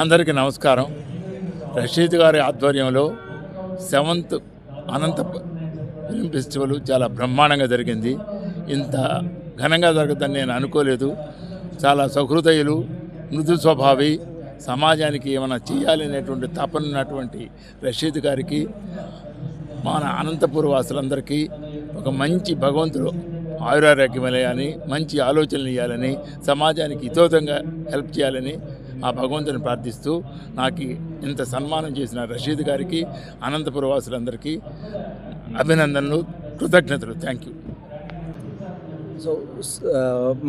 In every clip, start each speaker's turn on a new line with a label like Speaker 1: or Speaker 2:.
Speaker 1: అందరికీ నమస్కారం. రషీద్ గారి ఆధ్వర్యంలో 7th అనంత ఫిల్మ్ ఫెస్టివల్ చాలా బ్రహ్మాండంగా జరిగింది. ఇంత ఘనంగా జరుగుతుందని నేను అనుకోలేదు. చాలా సహృదయులు, మృదు స్వభావి, సమాజానికి ఏమైనా చేయాలనేటువంటి తపన ఉన్నటువంటి రషీద్ గారికి, మన అనంతపుర వాసులందరికీ ఒక మంచి భగవంతుడు ఆయురారోగ్యమని, మంచి ఆలోచనలు ఇవ్వాలని, సమాజానికి హితోతంగా హెల్ప్ చేయాలని ఆ భగవంతుని ప్రార్థిస్తూ నాకు ఇంత సన్మానం చేసిన రషీద్ గారికి, అనంతపుర వాసులందరికీ అభినందనలు, కృతజ్ఞతలు. Thank you.
Speaker 2: సో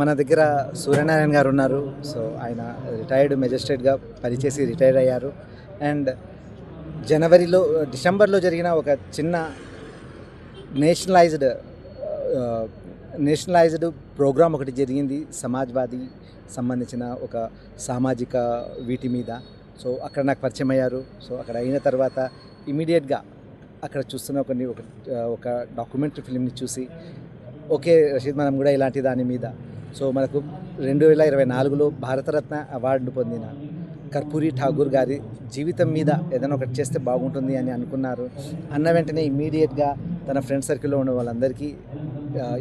Speaker 2: మన దగ్గర సూర్యనారాయణ గారు ఉన్నారు. సో ఆయన రిటైర్డ్ మెజిస్ట్రేట్గా పనిచేసి రిటైర్ అయ్యారు. అండ్ డిసెంబర్లో జరిగిన ఒక చిన్న నేషనలైజ్డ్ ప్రోగ్రామ్ ఒకటి జరిగింది, సమాజ్వాదీ సంబంధించిన ఒక సామాజిక వీటి మీద. సో అక్కడ నాకు పరిచయం అయ్యారు. సో అక్కడ అయిన తర్వాత ఇమీడియట్గా అక్కడ చూస్తున్న ఒక డాక్యుమెంటరీ ఫిల్మ్ని చూసి, ఓకే రషీద్, మనం కూడా ఇలాంటి దాని మీద. సో మనకు 2024లో భారతరత్న అవార్డు పొందిన కర్పూరి ఠాగూర్ గారి జీవితం మీద ఏదైనా ఒకటి చేస్తే బాగుంటుంది అని అనుకున్నారు. అన్న వెంటనే ఇమీడియట్గా తన ఫ్రెండ్ సర్కిల్లో ఉన్న వాళ్ళందరికీ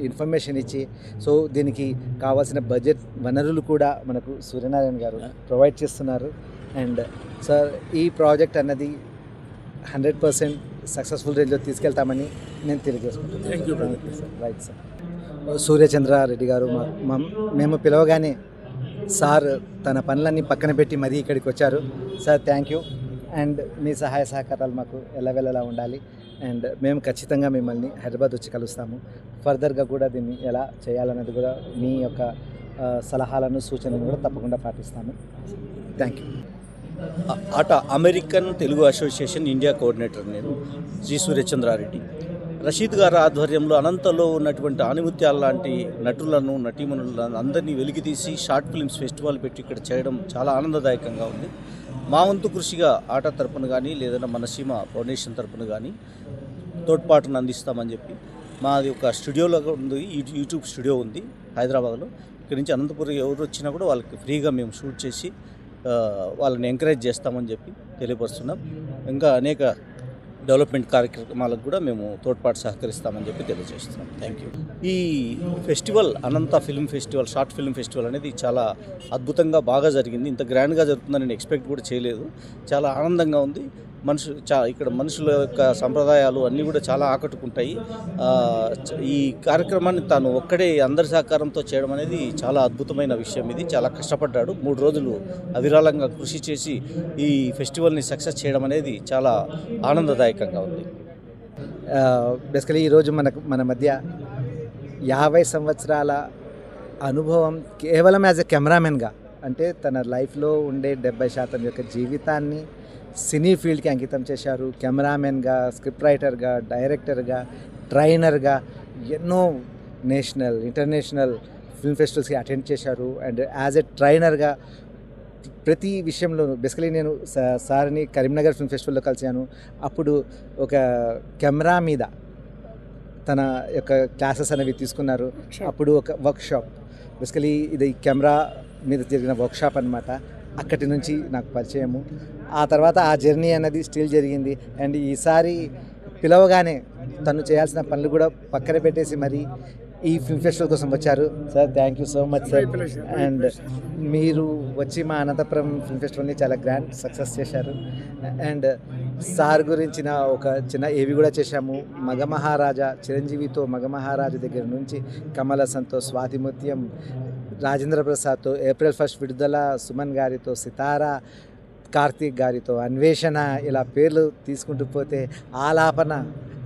Speaker 2: ఇన్ఫర్మేషన్ ఇచ్చి, సో దీనికి కావాల్సిన బడ్జెట్ వనరులు కూడా మనకు సూర్యనారాయణ గారు ప్రొవైడ్ చేస్తున్నారు. అండ్ సార్, ఈ ప్రాజెక్ట్ అన్నది 100% సక్సెస్ఫుల్ రేంజ్లో తీసుకెళ్తామని నేను తెలియజేసుకుంటున్నాను.
Speaker 1: Thank you.
Speaker 2: Right sir. Surya Chandra Reddy గారు మేము పిలవగానే సార్ తన పనులన్నీ పక్కన పెట్టి మరీ ఇక్కడికి వచ్చారు. Sir thank you. అండ్ మీ సహాయ సహకారాలు మాకు ఎల్లవెల్లలా ఉండాలి. అండ్ మేము ఖచ్చితంగా మిమ్మల్ని హైదరాబాద్ వచ్చి కలుస్తాము. ఫర్దర్గా కూడా దీన్ని ఎలా చేయాలన్నది కూడా మీ యొక్క సలహాలను, సూచనలను కూడా తప్పకుండా పాటిస్తాము. Thank you.
Speaker 3: American Telugu association India coordinator నేను, జి సూర్యచంద్రారెడ్డి. రషీద్ గారి ఆధ్వర్యంలో అనంతలో ఉన్నటువంటి ఆనిముత్యాల లాంటి నటులను, నటీమణులను అందరినీ వెలికితీసి షార్ట్ ఫిల్మ్స్ ఫెస్టివల్ పెట్టి ఇక్కడ చేయడం చాలా ఆనందదాయకంగా ఉంది. మా వంతు కృషిగా ఆట తరపున కానీ, లేదన్నా మనసీమ ఫౌండేషన్ తరపున కానీ తోడ్పాటును అందిస్తామని చెప్పి, మాది ఒక స్టూడియోలో ఉంది, యూట్యూబ్ స్టూడియో ఉంది హైదరాబాద్లో. ఇక్కడి నుంచి అనంతపురం ఎవరు వచ్చినా కూడా వాళ్ళకి ఫ్రీగా మేము షూట్ చేసి వాళ్ళని ఎంకరేజ్ చేస్తామని చెప్పి తెలియపరుస్తున్నాం. ఇంకా అనేక డెవలప్మెంట్ కార్యక్రమాలకు కూడా మేము తోడ్పాటు సహకరిస్తామని చెప్పి తెలియజేస్తున్నాం. Thank you. ఈ festival, Anantha film festival, short film festival అనేది చాలా అద్భుతంగా బాగా జరిగింది. ఇంత గ్రాండ్గా జరుగుతుందని నేను ఎక్స్పెక్ట్ కూడా చేయలేదు. చాలా ఆనందంగా ఉంది. ఇక్కడ మనుషుల యొక్క సంప్రదాయాలు అన్నీ కూడా చాలా ఆకట్టుకుంటాయి. ఈ కార్యక్రమాన్ని తాను ఒక్కడే అందరి సహకారంతో చేయడం అనేది చాలా అద్భుతమైన విషయం. ఇది చాలా కష్టపడ్డాడు. 3 రోజులు అవిరాళంగా కృషి చేసి ఈ ఫెస్టివల్ని సక్సెస్ చేయడం అనేది చాలా ఆనందదాయకంగా ఉంది.
Speaker 2: బేసికలీ ఈరోజు మన మధ్య 50 సంవత్సరాల అనుభవం కేవలం యాజ్ ఎ కెమెరామెన్గా, అంటే తన లైఫ్లో ఉండే 70% యొక్క జీవితాన్ని సినీ ఫీల్డ్కి అంకితం చేశారు. కెమెరామెన్గా, స్క్రిప్ట్ రైటర్గా, డైరెక్టర్గా, ట్రైనర్గా ఎన్నో నేషనల్, ఇంటర్నేషనల్ ఫిల్మ్ ఫెస్టివల్స్కి అటెండ్ చేశారు. అండ్ యాజ్ ఎ ట్రైనర్గా ప్రతి విషయంలో, బేసికలీ నేను సార్ని కరీంనగర్ ఫిల్మ్ ఫెస్టివల్లో కలిశాను. అప్పుడు ఒక కెమెరా మీద తన యొక్క క్లాసెస్ అనేవి తీసుకున్నారు. అప్పుడు ఒక వర్క్షాప్, బేసికలీ ఇది కెమెరా మీద జరిగిన వర్క్షాప్ అనమాట. అక్కడి నుంచి నాకు పరిచయము. ఆ తర్వాత ఆ జర్నీ అనేది స్టిల్ జరిగింది. అండ్ ఈసారి పిలవగానే తను చేయాల్సిన పనులు కూడా పక్కన పెట్టేసి మరి ఈ ఫిల్మ్ ఫెస్టివల్ కోసం వచ్చారు. Sir thank you so much sir. And మీరు వచ్చి మా అనంతపురం ఫిల్మ్ ఫెస్టివల్ని చాలా గ్రాండ్ సక్సెస్ చేశారు. అండ్ సార్ గురించిన ఒక చిన్న ఏవి కూడా చేశాము. మగమహారాజా, చిరంజీవితో మగమహారాజా దగ్గర నుంచి కమల్ హాసన్తో, స్వాతిముత్యం, రాజేంద్ర ప్రసాద్తో, ఏప్రిల్ 1 విడుదల, సుమన్ గారితో, సితారా, కార్తీక్ గారితో, అన్వేషణ, ఇలా పేర్లు తీసుకుంటూ పోతే ఆలాపన.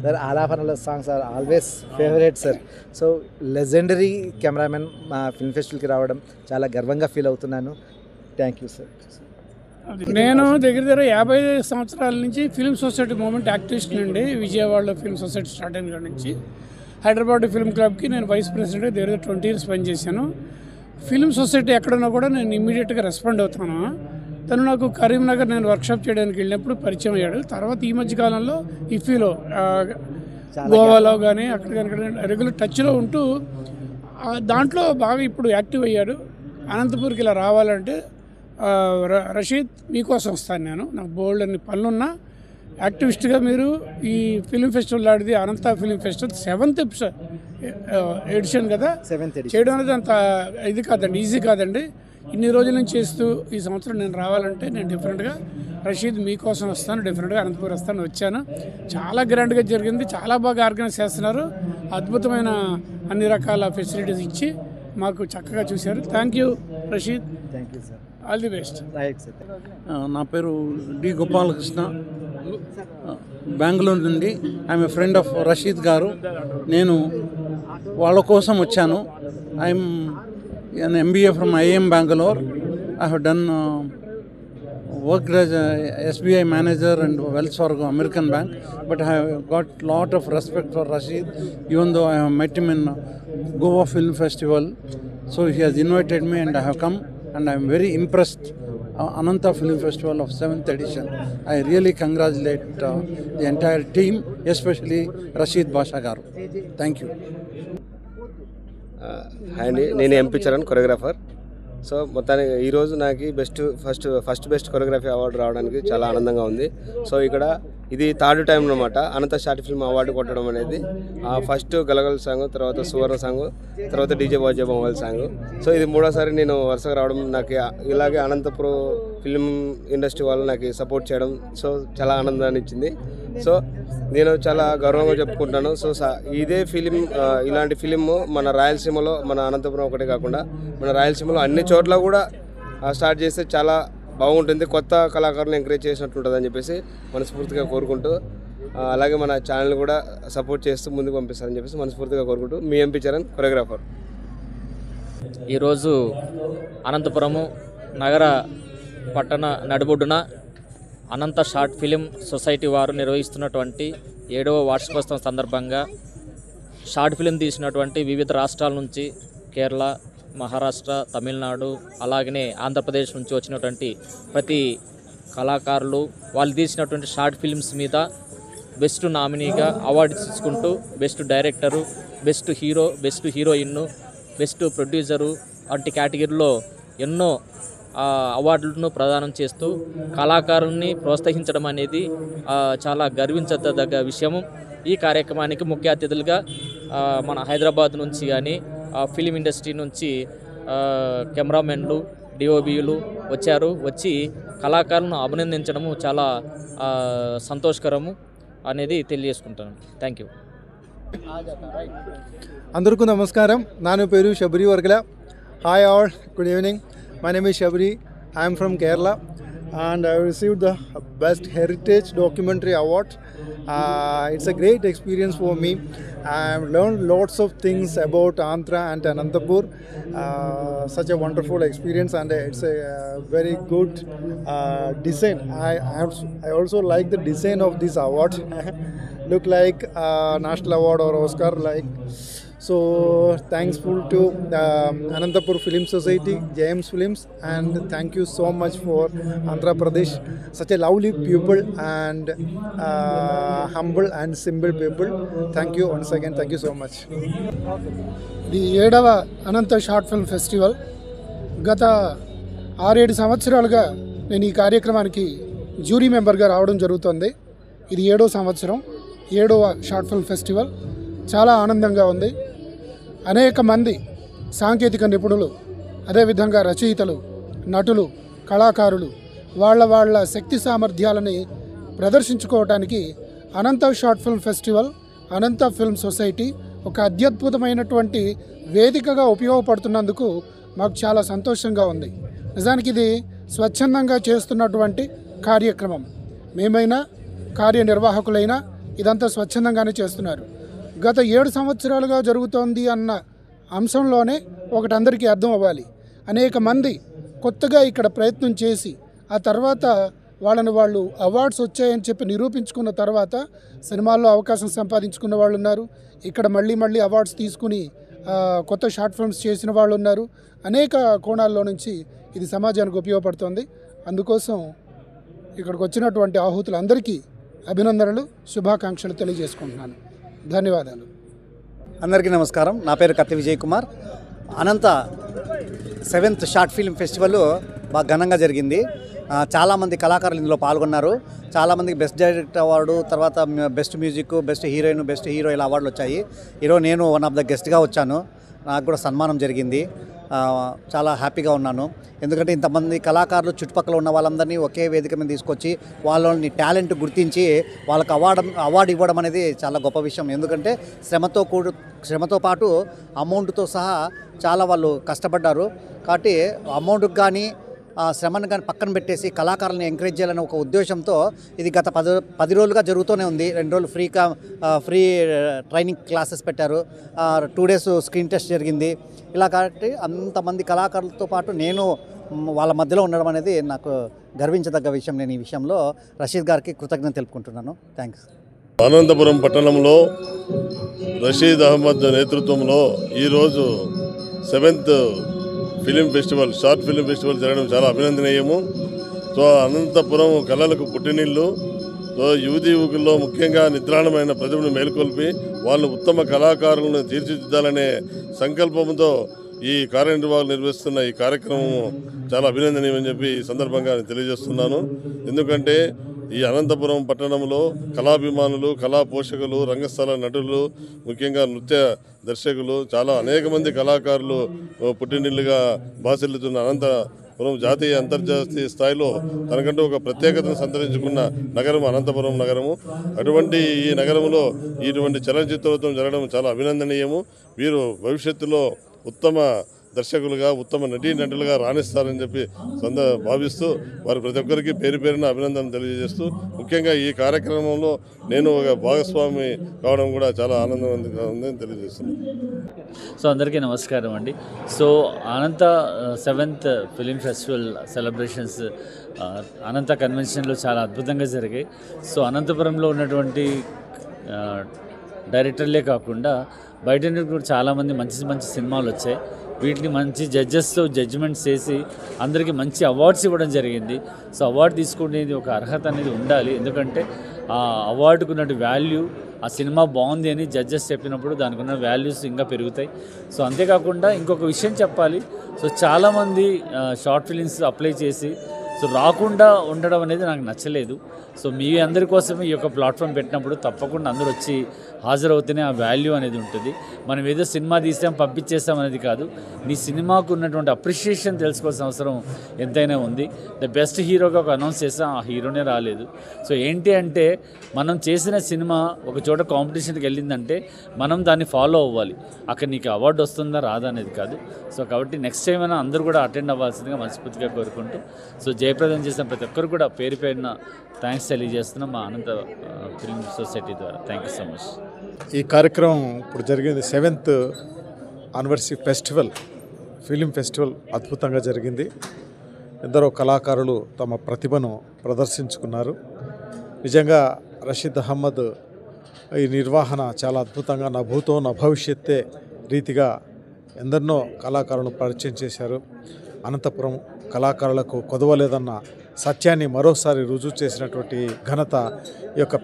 Speaker 2: సార్ ఆలాపనలో songs are always favourite sir. So legendary cameraman మా ఫిల్మ్ ఫెస్టివల్కి రావడం చాలా గర్వంగా ఫీల్ అవుతున్నాను. Thank you sir.
Speaker 4: నేను దగ్గర 50 సంవత్సరాల నుంచి ఫిల్మ్ సొసైటీ మూమెంట్ యాక్టివిస్ట్ నుండి, విజయవాడలో ఫిల్మ్ సొసైటీ స్టార్ట్ అయిన కాడి నుంచి హైదరాబాద్ ఫిల్మ్ క్లబ్కి నేను వైస్ ప్రెసిడెంట్ దగ్గర 20 years పనిచేశాను. ఫిల్మ్ సొసైటీ ఎక్కడున్నా కూడా నేను ఇమ్మీడియట్గా రెస్పాండ్ అవుతాను. తను నాకు కరీంనగర్ నేను వర్క్షాప్ చేయడానికి వెళ్ళినప్పుడు పరిచయం అయ్యాడు. తర్వాత ఈ మధ్య కాలంలో ఇఫీలో, గోవాలో కానీ అక్కడ కానీ రెగ్యులర్ టచ్లో ఉంటూ దాంట్లో బాగా ఇప్పుడు యాక్టివ్ అయ్యాడు. అనంతపూర్కి ఇలా రావాలంటే రషీద్ మీకోసం వస్తాను నేను. నాకు బోల్డ్ అన్ని పనులున్నా యాక్టివిస్ట్గా మీరు ఈ ఫిలిం ఫెస్టివల్ లాంటిది అనంత ఫిలిం ఫెస్టివల్ 7th ఎడిషన్ కదా,
Speaker 2: 7th edition.
Speaker 4: చేయడం అనేది అంత ఇది కాదండి, ఈజీ కాదండి. ఇన్ని రోజుల నుంచి చేస్తూ ఈ సంవత్సరం నేను రావాలంటే నేను డిఫరెంట్గా రషీద్ మీకోసం వస్తాను, డిఫరెంట్గా అనంతపురం వస్తాను వచ్చాను. చాలా గ్రాండ్గా జరిగింది, చాలా బాగా ఆర్గనైజ్ చేస్తున్నారు. అద్భుతమైన అన్ని రకాల ఫెసిలిటీస్ ఇచ్చి మాకు చక్కగా చూశారు. Thank you Rashid,
Speaker 2: thank you sir.
Speaker 4: All the best.
Speaker 2: Right sir.
Speaker 5: నా పేరు డి గోపాలకృష్ణ, బెంగళూరు నుండి. I'm a friend of Rashid garu. నేను వాళ్ళ కోసం వచ్చాను. I'm an MBA from IIM Bangalore. I have done worked as a SBI manager and Wells Fargo American Bank, but I have got lot of respect for Rashid, even though I have met him in Goa Film Festival. So he has invited me and I have come, and I am very impressed. Ananta Film Festival of 7th edition. I really congratulate the entire team, especially Rashid Basha Garu. Thank you.
Speaker 6: Hi అండి, నేను MP Charan, choreographer. So మొత్తానికి ఈరోజు నాకు first best choreography award రావడానికి చాలా ఆనందంగా ఉంది. So ఇక్కడ ఇది 3rd టైం అనమాట అనంత షార్ట్ ఫిల్మ్ అవార్డు కొట్టడం అనేది. ఫస్ట్ గలగల సాంగ్, తర్వాత సువర్ణ సాంగ్, తర్వాత డీజే వాజే మొబైల్ సాంగ్. సో ఇది 3వ సారి నేను వరుసగా రావడం. నాకు ఇలాగే అనంతపురం ఫిల్మ్ ఇండస్ట్రీ వాళ్ళు నాకు సపోర్ట్ చేయడం సో చాలా ఆనందాన్ని ఇచ్చింది. సో నేను చాలా గర్వంగా చెప్పుకుంటున్నాను. సో ఇదే ఫిలిం, ఇలాంటి ఫిలిం మన రాయలసీమలో, మన అనంతపురం ఒకటే కాకుండా మన రాయలసీమలో అన్ని చోట్ల కూడా స్టార్ట్ చేస్తే చాలా బాగుంటుంది. కొత్త కళాకారులను ఎంకరేజ్ చేసినట్టుంటుంది అని చెప్పేసి మనస్ఫూర్తిగా కోరుకుంటూ, అలాగే మన ఛానల్ కూడా సపోర్ట్ చేస్తూ ముందుకు పంపిస్తారని చెప్పేసి మనస్ఫూర్తిగా కోరుకుంటూ, మీ ఎంపీ చరణ్, కొరియోగ్రాఫర్.
Speaker 7: ఈరోజు అనంతపురము నగర పట్టణ నడుబొడ్డున అనంత షార్ట్ ఫిలిం సొసైటీ వారు నిర్వహిస్తున్నటువంటి 7వ వార్షికోత్సవం సందర్భంగా షార్ట్ ఫిలిం తీసినటువంటి వివిధ రాష్ట్రాల నుంచి, కేరళ, మహారాష్ట్ర, తమిళనాడు, అలాగనే ఆంధ్రప్రదేశ్ నుంచి వచ్చినటువంటి ప్రతి కళాకారులు వాళ్ళు తీసినటువంటి షార్ట్ ఫిలిమ్స్ మీద బెస్ట్ నామినీగా అవార్డు తీసుకుంటూ best director, best hero, best హీరోయిన్ను, బెస్ట్ ప్రొడ్యూసరు వంటి కేటగిరీలో ఎన్నో అవార్డులను ప్రదానం చేస్తూ కళాకారుల్ని ప్రోత్సహించడం అనేది చాలా గర్వించదగ్గ విషయము. ఈ కార్యక్రమానికి ముఖ్య అతిథులుగా మన హైదరాబాద్ నుంచి కానీ ఫిలిం ఇండస్ట్రీ నుంచి కెమెరామెన్లు, డిఓబిలు వచ్చి కళాకారులను అభినందించడము చాలా సంతోషకరము అనేది తెలియజేసుకుంటాను. Thank you.
Speaker 8: అందరికీ నమస్కారం. నా పేరు Sabari Vargala. Hi all, good evening. My name is Shabri. I am from Kerala and I received the Best Heritage Documentary Award. It's a great experience for me. I have learned lots of things about Andhra and Anantapur. Such a wonderful experience, and it's a very good design. I also like the design of this award. Look like national award or Oscar like. So thankful to Anantapur Film Society, James Films, and thank you so much for Andhra Pradesh. Such a lovely people and humble and simple people. Thank you once again. Thank you so much.
Speaker 4: ఇది 7వ అనంత short film festival. గత 6-7 సంవత్సరాలుగా నేను ఈ కార్యక్రమానికి jury మెంబర్గా రావడం జరుగుతుంది. ఇది 7వ సంవత్సరం, 7వ షార్ట్ ఫిల్మ్ ఫెస్టివల్. చాలా ఆనందంగా ఉంది. అనేక మంది సాంకేతిక నిపుణులు, అదేవిధంగా రచయితలు, నటులు, కళాకారులు వాళ్ళ శక్తి సామర్థ్యాలని ప్రదర్శించుకోవడానికి అనంత short film festival, Anantha film society ఒక అత్యద్భుతమైనటువంటి వేదికగా ఉపయోగపడుతున్నందుకు మాకు చాలా సంతోషంగా ఉంది. నిజానికి ఇది స్వచ్ఛందంగా చేస్తున్నటువంటి కార్యక్రమం. మేమైనా కార్యనిర్వాహకులైనా ఇదంతా స్వచ్ఛందంగానే చేస్తున్నారు. గత 7 సంవత్సరాలుగా జరుగుతోంది అన్న అంశంలోనే ఒకటి అందరికీ అర్థం అవ్వాలి. అనేక మంది కొత్తగా ఇక్కడ ప్రయత్నం చేసి ఆ తర్వాత వాళ్ళు అవార్డ్స్ వచ్చాయని చెప్పి నిరూపించుకున్న తర్వాత సినిమాల్లో అవకాశం సంపాదించుకున్న వాళ్ళు ఉన్నారు. ఇక్కడ మళ్ళీ అవార్డ్స్ తీసుకుని కొత్త షార్ట్ ఫిల్మ్స్ చేసిన వాళ్ళు ఉన్నారు. అనేక కోణాల్లో నుంచి ఇది సమాజానికి ఉపయోగపడుతుంది. అందుకోసం ఇక్కడికి వచ్చినటువంటి ఆహుతులందరికీ అభినందనలు, శుభాకాంక్షలు తెలియజేసుకుంటున్నాను. ధన్యవాదాలు.
Speaker 9: అందరికీ నమస్కారం. నా పేరు కత్తి విజయ్ కుమార్. అనంత 7th షార్ట్ ఫిల్మ్ ఫెస్టివల్ బాగా ఘనంగా జరిగింది. చాలామంది కళాకారులు ఇందులో పాల్గొన్నారు. చాలామందికి బెస్ట్ డైరెక్టర్ అవార్డు, తర్వాత best music, best heroine, best hero ఇలా అవార్డులు వచ్చాయి. ఈరోజు నేను వన్ ఆఫ్ ద గెస్ట్గా వచ్చాను. నాకు కూడా సన్మానం జరిగింది. చాలా హ్యాపీగా ఉన్నాను. ఎందుకంటే ఇంతమంది కళాకారులు చుట్టుపక్కల ఉన్న వాళ్ళందరినీ ఒకే వేదిక మీద తీసుకొచ్చి వాళ్ళని టాలెంట్ గుర్తించి వాళ్ళకి అవార్డు ఇవ్వడం అనేది చాలా గొప్ప విషయం. ఎందుకంటే శ్రమతో పాటు అమౌంట్తో సహా చాలా వాళ్ళు కష్టపడ్డారు. కాబట్టి అమౌంట్కి కానీ శ్రమను కానీ పక్కన పెట్టేసి కళాకారులను ఎంకరేజ్ చేయాలనే ఒక ఉద్దేశంతో ఇది గత 10 రోజులుగా జరుగుతూనే ఉంది. 2 రోజులు ఫ్రీ ట్రైనింగ్ క్లాసెస్ పెట్టారు. 2 days స్క్రీన్ టెస్ట్ జరిగింది. ఇలా కాబట్టి అంతమంది కళాకారులతో పాటు నేను వాళ్ళ మధ్యలో ఉండడం అనేది నాకు గర్వించదగ్గ విషయం. నేను ఈ విషయంలో రషీద్ గారికి కృతజ్ఞత తెలుపుకుంటున్నాను. థ్యాంక్స్.
Speaker 10: అనంతపురం పట్టణంలో రషీద్ అహ్మద్ నేతృత్వంలో ఈరోజు 7th film festival, short film festival జరగడం చాలా అభినందనీయము. సో అనంతపురం కళలకు పుట్టినిల్లు. సో యువకుల్లో ముఖ్యంగా నిద్రాణమైన ప్రజలను మేల్కొల్పి వాళ్ళను ఉత్తమ కళాకారులను తీర్చిదిద్దాలనే సంకల్పంతో ఈ కార్యనిర్వాహకులు నిర్వహిస్తున్న ఈ కార్యక్రమం చాలా అభినందనీయమని చెప్పి ఈ సందర్భంగా నేను తెలియజేస్తున్నాను. ఎందుకంటే ఈ అనంతపురం పట్టణంలో కళాభిమానులు, కళా పోషకులు, రంగస్థల నటులు, ముఖ్యంగా నృత్య దర్శకులు, చాలా అనేక మంది కళాకారులు పుట్టినిల్లుగా బాసిల్లుతున్న అనంతపురం జాతీయ అంతర్జాతీయ స్థాయిలో తనకంటూ ఒక ప్రత్యేకతను సంతరించుకున్న నగరం అనంతపురం నగరము. అటువంటి ఈ నగరంలో ఇటువంటి చలనచిత్రోత్సవం జరగడం చాలా అభినందనీయము. వీరు భవిష్యత్తులో ఉత్తమ దర్శకులుగా, ఉత్తమ నటులుగా రాణిస్తారని చెప్పి భావిస్తూ వారి ప్రతి ఒక్కరికి పేరున అభినందనలు తెలియజేస్తూ, ముఖ్యంగా ఈ కార్యక్రమంలో నేను ఒక భాగస్వామి కావడం కూడా చాలా ఆనందంగా ఉందని తెలియజేస్తున్నాను.
Speaker 11: సో అందరికీ నమస్కారం అండి. సో అనంత 7th ఫిలిం ఫెస్టివల్ సెలబ్రేషన్స్ అనంత కన్వెన్షన్లో చాలా అద్భుతంగా జరిగాయి. సో అనంతపురంలో ఉన్నటువంటి డైరెక్టర్లే కాకుండా బయట నుండి కూడా చాలామంది మంచి మంచి సినిమాలు వచ్చాయి. వీటిని మంచి జడ్జెస్తో జడ్జిమెంట్స్ చేసి అందరికీ మంచి అవార్డ్స్ ఇవ్వడం జరిగింది. సో అవార్డు తీసుకునేది ఒక అర్హత అనేది ఉండాలి. ఎందుకంటే ఆ అవార్డుకు ఉన్నట్టు వాల్యూ, ఆ సినిమా బాగుంది అని జడ్జెస్ చెప్పినప్పుడు దానికి ఉన్న వాల్యూస్ ఇంకా పెరుగుతాయి. సో అంతేకాకుండా ఇంకొక విషయం చెప్పాలి. సో చాలామంది షార్ట్ ఫిలిమ్స్ అప్లై చేసి సో రాకుండా ఉండడం అనేది నాకు నచ్చలేదు. సో మీ అందరి కోసమే ఈ యొక్క ప్లాట్ఫామ్ పెట్టినప్పుడు తప్పకుండా అందరూ వచ్చి హాజరవుతూనే ఆ వాల్యూ అనేది ఉంటుంది. మనం ఏదో సినిమా తీసాం పంపించేస్తాం అనేది కాదు. నీ సినిమాకు ఉన్నటువంటి అప్రిషియేషన్ తెలుసుకోవాల్సిన అవసరం ఎంతైనా ఉంది. ద బెస్ట్ హీరోగా ఒక అనౌన్స్ చేస్తాం, ఆ హీరోనే రాలేదు. సో ఏంటి అంటే మనం చేసిన సినిమా ఒక చోట కాంపిటీషన్కి వెళ్ళిందంటే మనం దాన్ని ఫాలో అవ్వాలి. అక్కడ నీకు అవార్డు వస్తుందా రాదా అనేది కాదు. సో కాబట్టి నెక్స్ట్ టైం అయినా అందరూ కూడా అటెండ్ అవ్వాల్సిందిగా మనస్ఫూర్తిగా కోరుకుంటూ, సో జయప్రదం చేసిన ప్రతి ఒక్కరు కూడా పేరున థ్యాంక్స్ తెలియజేస్తున్నాం మా అనంత ఫిల్మ్ సొసైటీ ద్వారా. Thank you so much.
Speaker 12: ఈ కార్యక్రమం ఇప్పుడు జరిగింది 7th యానివర్సరీ ఫిలిం ఫెస్టివల్ అద్భుతంగా జరిగింది. ఎందరో కళాకారులు తమ ప్రతిభను ప్రదర్శించుకున్నారు. నిజంగా రషీద్ అహ్మద్ ఈ నిర్వహణ చాలా అద్భుతంగా నా భూతో నా భవిష్యత్తే రీతిగా ఎందరినో కళాకారులను పరిచయం చేశారు. అనంతపురం కళాకారులకు కొదవలేదన్న సత్యాన్ని మరోసారి రుజువు చేసినటువంటి ఘనత ఈ యొక్క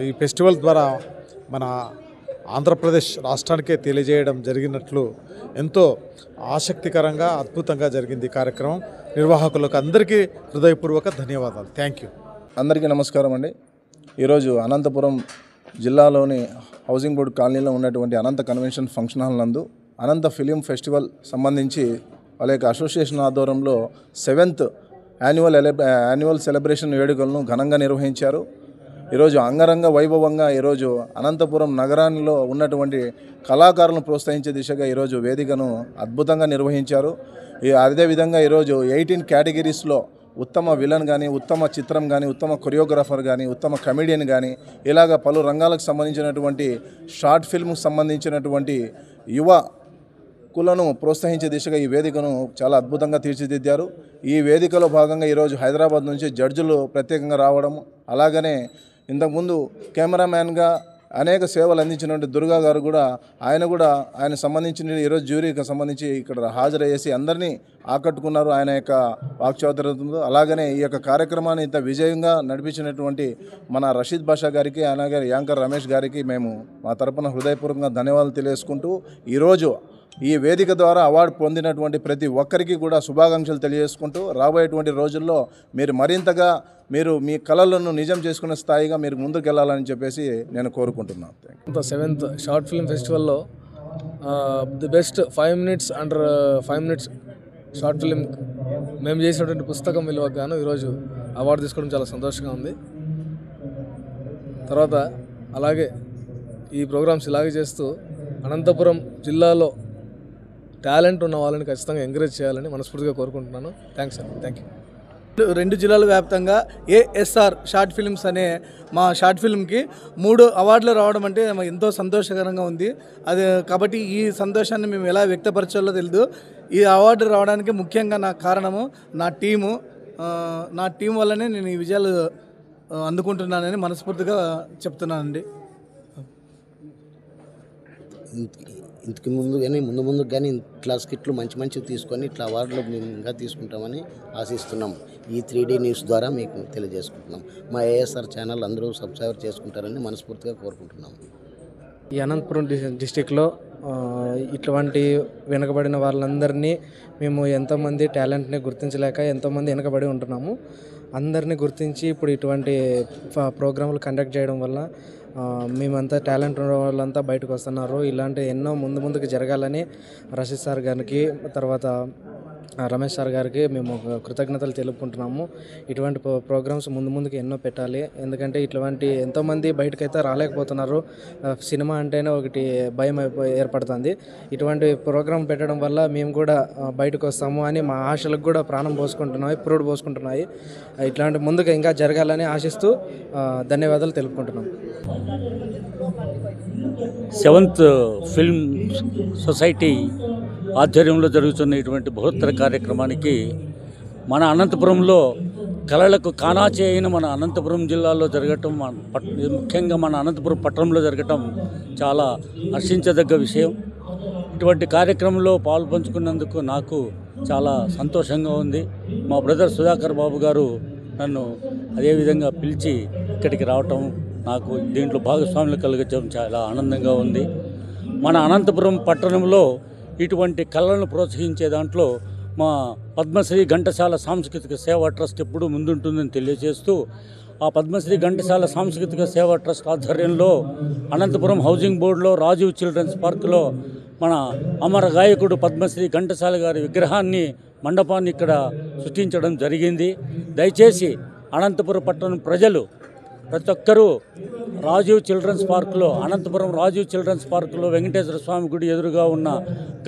Speaker 12: ఈ ఫెస్టివల్ ద్వారా మన ఆంధ్రప్రదేశ్ రాష్ట్రానికే తెలియజేయడం జరిగినట్లు ఎంతో ఆసక్తికరంగా అద్భుతంగా జరిగింది ఈ కార్యక్రమం. నిర్వాహకులకు అందరికీ హృదయపూర్వక ధన్యవాదాలు. Thank you.
Speaker 13: అందరికీ నమస్కారం అండి. ఈరోజు అనంతపురం జిల్లాలోని హౌసింగ్ బోర్డు కాలనీలో ఉన్నటువంటి అనంత కన్వెన్షన్ ఫంక్షన్ హాల్ నందు అనంత ఫిలిం ఫెస్టివల్ సంబంధించి వాళ్ళ యొక్క అసోసియేషన్ ఆధ్వర్యంలో 7th యాన్యువల్ సెలబ్రేషన్ వేడుకలను ఘనంగా నిర్వహించారు. ఈరోజు అంగరంగ వైభవంగా ఈరోజు అనంతపురం నగరాల్లో ఉన్నటువంటి కళాకారులను ప్రోత్సహించే దిశగా ఈరోజు వేదికను అద్భుతంగా నిర్వహించారు. అదేవిధంగా ఈరోజు 18 కేటగిరీస్లో ఉత్తమ విలన్ కానీ, ఉత్తమ చిత్రం కానీ, ఉత్తమ కొరియోగ్రాఫర్ కానీ, ఉత్తమ కమెడియన్ కానీ, ఇలాగ పలు రంగాలకు సంబంధించినటువంటి షార్ట్ ఫిల్మ్కి సంబంధించినటువంటి యువకులను ప్రోత్సహించే దిశగా ఈ వేదికను చాలా అద్భుతంగా తీర్చిదిద్దారు. ఈ వేదికలో భాగంగా ఈరోజు హైదరాబాద్ నుంచి జడ్జిలు ప్రత్యేకంగా రావడం, అలాగనే ఇంతకుముందు కెమెరామ్యాన్గా అనేక సేవలు అందించినటువంటి దుర్గా గారు కూడా ఆయన సంబంధించిన ఈరోజు జ్యూరీకి సంబంధించి ఇక్కడ హాజరయ్యేసి అందరినీ ఆకట్టుకున్నారు ఆయన యొక్క వాక్చాతుర్యంతో. అలాగనే ఈ యొక్క కార్యక్రమాన్ని ఇంత విజయంగా నడిపించినటువంటి మన రషీద్ బాషా గారికి, అలాగే యాంకర్ రమేష్ గారికి మేము మా తరపున హృదయపూర్వకంగా ధన్యవాదాలు తెలియజేసుకుంటూ, ఈరోజు ఈ వేదిక ద్వారా అవార్డు పొందినటువంటి ప్రతి ఒక్కరికి కూడా శుభాకాంక్షలు తెలియజేసుకుంటూ రాబోయేటువంటి రోజుల్లో మీరు మరింతగా మీరు మీ కళలను నిజం చేసుకునే స్థాయిగా మీరు ముందుకు వెళ్ళాలని చెప్పేసి నేను కోరుకుంటున్నాను.
Speaker 14: 7th షార్ట్ ఫిల్మ్ ఫెస్టివల్లో the best 5 minutes under 5 minutes short film మేము చేసినటువంటి పుస్తకం విలువకు గాను ఈరోజు అవార్డు తీసుకోవడం చాలా సంతోషంగా ఉంది. తర్వాత అలాగే ఈ ప్రోగ్రామ్స్ ఇలాగే చేస్తూ అనంతపురం జిల్లాలో టాలెంట్ ఉన్న వాళ్ళని ఖచ్చితంగా ఎంకరేజ్ చేయాలని మనస్ఫూర్తిగా కోరుకుంటున్నాను. థ్యాంక్స్ అండి. Thank you.
Speaker 15: 2 జిల్లాల వ్యాప్తంగా ఏఎస్ఆర్ షార్ట్ ఫిల్మ్స్ అనే మా షార్ట్ ఫిల్మ్కి 3 అవార్డులు రావడం అంటే ఎంతో సంతోషకరంగా ఉంది. అది కాబట్టి ఈ సంతోషాన్ని మేము ఎలా వ్యక్తపరచాలో తెలియదు. ఈ అవార్డు రావడానికి ముఖ్యంగా నా కారణము నా టీం వల్లనే నేను ఈ విజయాలు అందుకుంటున్నానని మనస్ఫూర్తిగా చెప్తున్నానండి.
Speaker 16: ఇంతకు ముందు కానీ ఇట్లా స్కిట్లు మంచి తీసుకొని ఇట్లా అవార్డులు మేము ఇంకా తీసుకుంటామని ఆశిస్తున్నాం. ఈ 3D న్యూస్ ద్వారా మీకు తెలియజేసుకుంటున్నాం. మా ఏఎస్ఆర్ ఛానల్ అందరూ సబ్స్క్రైబ్ చేసుకుంటారని మనస్ఫూర్తిగా కోరుకుంటున్నాం.
Speaker 17: ఈ అనంతపురం డిస్టిక్లో ఇటువంటి వెనుకబడిన వాళ్ళందరినీ మేము ఎంతోమంది టాలెంట్ని గుర్తించలేక ఎంతోమంది వెనుకబడి ఉంటున్నాము. అందరినీ గుర్తించి ఇప్పుడు ఇటువంటి ప్రోగ్రాములు కండక్ట్ చేయడం వల్ల మేమంతా టాలెంట్ ఉన్న వాళ్ళంతా బయటకు వస్తున్నారు. ఇలాంటి ఎన్నో ముందుకు జరగాలని రషీద్ సార్ గారికి తర్వాత రమేష్ సార్ గారికి మేము కృతజ్ఞతలు తెలుపుకుంటున్నాము. ఇటువంటి ప్రోగ్రామ్స్ ముందుకు ఎన్నో పెట్టాలి. ఎందుకంటే ఇటువంటి ఎంతోమంది బయటకైతే రాలేకపోతున్నారు. సినిమా అంటేనే ఒకటి భయం ఏర్పడుతుంది. ఇటువంటి ప్రోగ్రాం పెట్టడం వల్ల మేము కూడా బయటకు వస్తాము అని మా ఆశలకు కూడా ప్రాణం పోసుకుంటున్నాయి. ఇట్లాంటి ముందుకు ఇంకా జరగాలని ఆశిస్తూ ధన్యవాదాలు తెలుపుకుంటున్నాం.
Speaker 18: 7th ఫిల్మ్ సొసైటీ ఆధ్వర్యంలో జరుగుతున్న ఇటువంటి బృహత్తర కార్యక్రమానికి మన అనంతపురంలో కళలకు కానాచి అయిన మన అనంతపురం జిల్లాలో జరగటం, ముఖ్యంగా మన అనంతపురం పట్టణంలో జరగటం చాలా హర్షించదగ్గ విషయం. ఇటువంటి కార్యక్రమంలో పాల్పంచుకున్నందుకు నాకు చాలా సంతోషంగా ఉంది. మా బ్రదర్ సుధాకర్ బాబు గారు నన్ను అదేవిధంగా పిలిచి ఇక్కడికి రావటం, నాకు దీంట్లో భాగస్వాములు కలగటం చాలా ఆనందంగా ఉంది. మన అనంతపురం పట్టణంలో ఇటువంటి కళలను ప్రోత్సహించే దాంట్లో మా పద్మశ్రీ ఘంటసాల సాంస్కృతిక సేవా ట్రస్ట్ ఎప్పుడూ ముందుంటుందని తెలియజేస్తూ, ఆ పద్మశ్రీ ఘంటసాల సాంస్కృతిక సేవా ట్రస్ట్ ఆధ్వర్యంలో అనంతపురం హౌసింగ్ బోర్డులో రాజీవ్ చిల్డ్రన్స్ పార్కులో మన అమర గాయకుడు పద్మశ్రీ ఘంటసాల గారి విగ్రహాన్ని, మండపాన్ని ఇక్కడ సృష్టించడం జరిగింది. దయచేసి అనంతపురం పట్టణం ప్రజలు ప్రతి ఒక్కరూ రాజీవ్ చిల్డ్రన్స్ పార్కులో, అనంతపురం రాజీవ్ చిల్డ్రన్స్ పార్కులో వెంకటేశ్వర స్వామి గుడి ఎదురుగా ఉన్న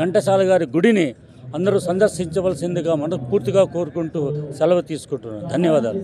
Speaker 18: ఘంటసాల గారి గుడిని అందరూ సందర్శించవలసిందిగా మనస్ఫూర్తిగా కోరుకుంటూ సెలవు తీసుకుంటున్నాను. ధన్యవాదాలు.